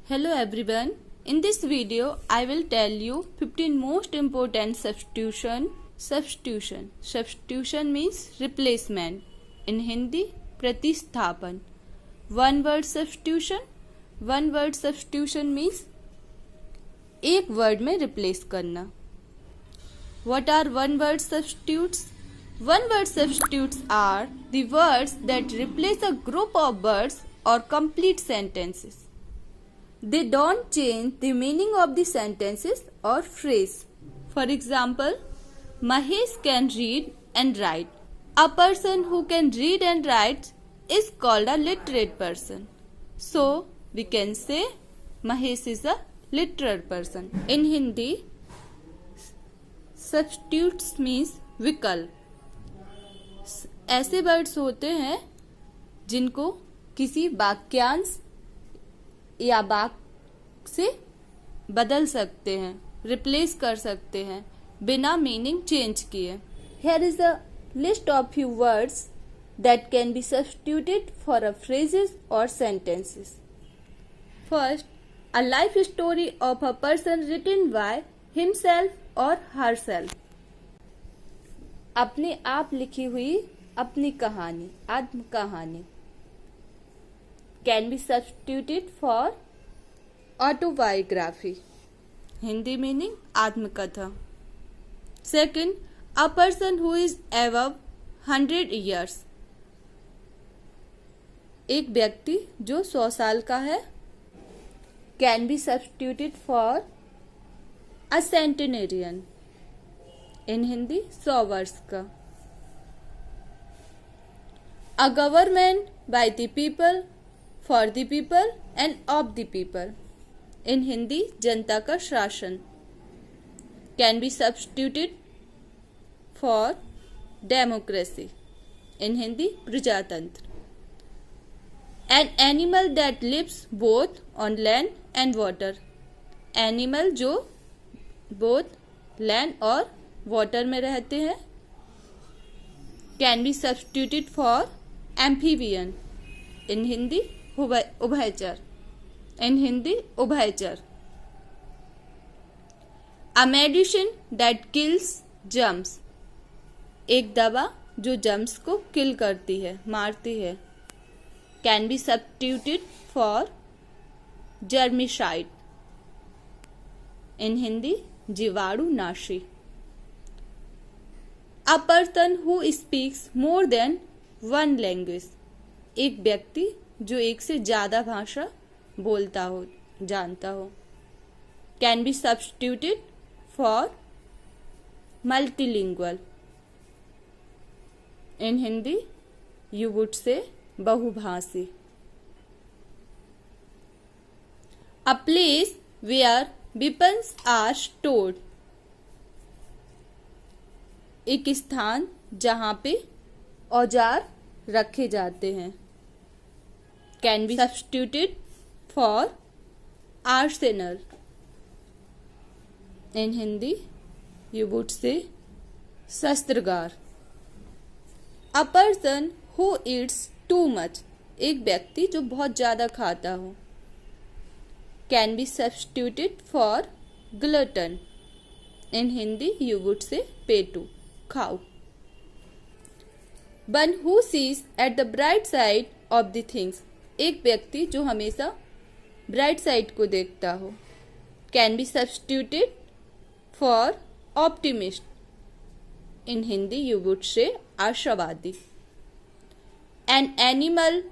Hello everyone. In this video, I will tell you 15 most important substitution. Substitution means replacement. In Hindi, प्रतिस्थापन. One word substitution means एक word में replace करना. What are one word substitutes? One word substitutes are the words that replace a group of words or complete sentences. They don't change the meaning of the sentences or phrase. For example, Mahesh can read and write. A person who can read and write is called a literate person. So, we can say Mahesh is a literate person. In Hindi, substitutes means विकल्प. ऐसे words होते हैं जिनको किसी वाक्यांश या वाक्य से बदल सकते हैं, रिप्लेस कर सकते हैं बिना मीनिंग चेंज किए. Here is a list of few words that can be substituted for a phrases or sentences. First, a life story of a person written by himself or herself. अपने आप लिखी हुई अपनी कहानी, आत्म कहानी. Can be substituted for autobiography. Hindi meaning आत्मकथा. Second, a person who is above 100 years. एक व्यक्ति जो 100 साल का है. Can be substituted for a centenarian. In Hindi 100 वर्ष का. A government by the people, for the people and of the people. In Hindi जनता का शासन. Can be substituted for democracy. In Hindi प्रजातंत्र. An animal that lives both on land and water. Animal जो both land और water में रहते हैं. Can be substituted for amphibian. In Hindi उभयचर. In Hindi उभयचर. A medicine that kills germs. एक दवा जो जर्म्स को किल करती है, मारती है. Can be substituted for germicide. In Hindi जीवाणुनाशी. A person who speaks more than one language. एक व्यक्ति जो एक से ज्यादा भाषा बोलता हो, जानता हो. Can be substituted for multilingual. In Hindi you would say बहुभाषी. A place where weapons are stored. एक स्थान जहाँ पे औजार रखे जाते हैं. Can be substituted for arsenal. In Hindi you would say शस्त्रागार. A person who eats too much. एक व्यक्ति जो बहुत ज़्यादा खाता हो. Can be substituted for glutton. In Hindi you would say पेटू, खाओ. One who sees at the bright side of the things. एक व्यक्ति जो हमेशा ब्राइट साइड को देखता हो. Can be substituted for optimist. In Hindi you would say आशावादी. An animal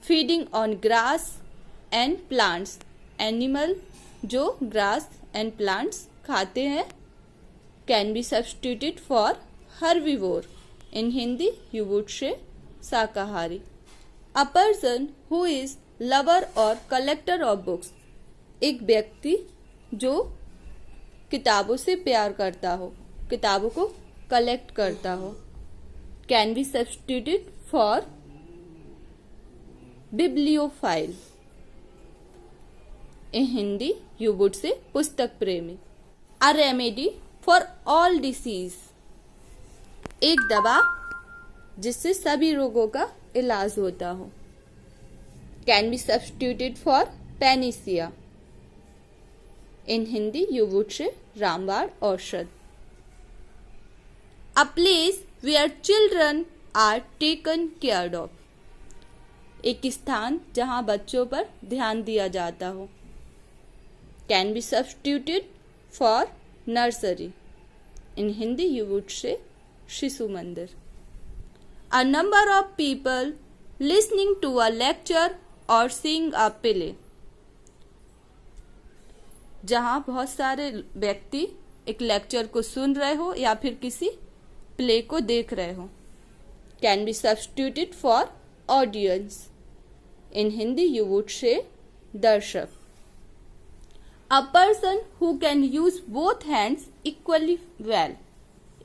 feeding on grass and plants. Animal जो grass and plants खाते हैं. Can be substituted for herbivore. In Hindi you would say शाकाहारी. A person who is lover or collector of books. एक व्यक्ति जो किताबों से प्यार करता हो, किताबों को कलेक्ट करता हो. Can be substituted for bibliophile. In Hindi you would say पुस्तक प्रेमी. A remedy for all disease. एक दवा जिससे सभी रोगों का इलाज होता हो. Can be substituted for panacea. In Hindi, you would say रामबाण औषध. A place where children are taken care of. एक स्थान जहाँ बच्चों पर ध्यान दिया जाता हो. Can be substituted for nursery. In Hindi, you would say शिशु मंदिर. A number of people listening to a lecture or seeing a play. जहाँ बहुत सारे व्यक्ति एक लेक्चर को सुन रहे हो या फिर किसी प्ले को देख रहे हो. Can be substituted for audience. In Hindi, you would say दर्शक. A person who can use both hands equally well.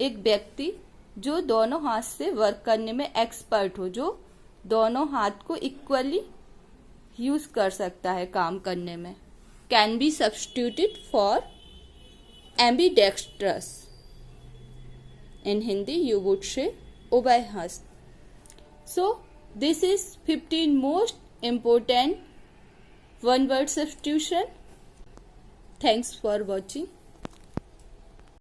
एक व्यक्ति जो दोनों हाथ से वर्क करने में एक्सपर्ट हो, जो दोनों हाथ को इक्वली यूज कर सकता है काम करने में. Can be substituted for ambidextrous. In Hindi, you would say उभयहस्त. So, this is 15 most important one word substitution. Thanks for watching.